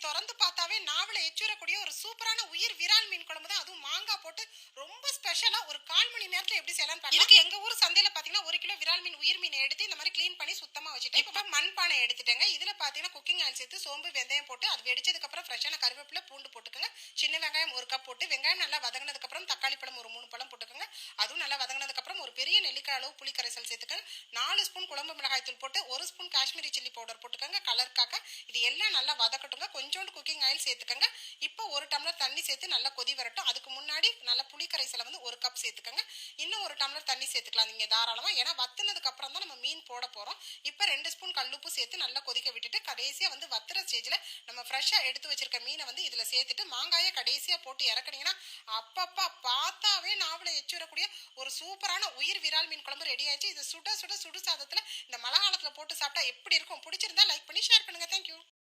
திறந்து பார்த்தாவே நாவல எச்சுரக்கூடிய ஒரு சூப்பரான உயிர் விரால் மீன் குழம்பு தான். அதுவும் மாங்காய் போட்டு ரொம்ப ஸ்பெஷலா ஒரு 1/4 மணி நேரத்துல எப்படி செய்யலாம் பாருங்க. இதுக்கு எங்க ஊர் சந்தையில பாத்தீங்கன்னா 1 கிலோ விரால் மீன் உயிர் மீன் எடுத்து இந்த மாதிரி க்ளீன் பண்ணி சுத்தமா வச்சுட்டு இப்ப மண்பானை எடுத்துட்டேங்க. இதுல பாத்தீங்கன்னா குக்கிங் ஆயில் சேர்த்து சோம்பு வெந்தயம் போட்டு அது வெடிச்சதுக்கு அப்புறம் ஃப்ரெஷ்ஷான கருவேப்பிலை பூண்டு போட்டுக்கோங்க. சின்ன வெங்காயம் 1 கப் போட்டு வெங்காயம் நல்லா வதங்கினதுக்கு அப்புறம் தக்காளி பழம் ஒரு 3 பழம் போட்டுக்கோங்க. அதுவும் நல்லா வதங்கினதுக்கு அப்புறம் ஒரு பெரிய நெல்லிக்காய் அளவு புளி கரைசல் சேர்த்துக்கோங்க. 4 ஸ்பூன் குழம்பு மிளகாய் தூள் போட்டு 1 ஸ்பூன் காஷ்மீரி சில்லி பவுடர் போட்டுக்கோங்க கலருக்காக. இது எல்லாம் நல்லா வதக்கட்டுங்க. கொஞ்சோண்டு குக்கிங் ஆயில் சேர்த்துக்கோங்க. இப்போ 1 டம்ளர் தண்ணி சேர்த்து நல்லா கொதி வரட்டும். அதுக்கு முன்னாடி நல்லா புளி கரைசலை வந்து 1 கப் சேர்த்துக்கோங்க. இன்னும் 1 டம்ளர் தண்ணி சேர்த்துக்கலாம் நீங்க தாராளமா. ஏன்னா வத்துனதுக்கு அப்புறம் தான் நம்ம மீன் போட போறோம். இப்போ 2 ஸ்பூன் கல்லுப்பு சேர்த்து நல்லா கொதிக்க விட்டுட்டு கடைசியா வந்து வத்துற ஸ்டேஜ்ல நம்ம ஃப்ரெஷ்ஷா எடுத்து வச்சிருக்க மீனை வந்து இதுல சேர்த்துட்டு மாங்காயை கடைசியா போட்டு இறக்குனீங்கன்னா அப்பப்பா பார்த்தாவே நாவல எச்சுரக்கூடிய ஒரு சூப்பரான உயிர் விரால் மீன் குழம்பு ரெடி ஆயிடுச்சு. இது சுட சுட சுடு சாதத்துல இந்த மழை காலத்துல போட்டு சாப்பிட்டா எப்படி இருக்கும்? பிடிச்சிருந்தா லைக் பண்ணி ஷேர் பண்ணுங்க. தேங்க்யூ.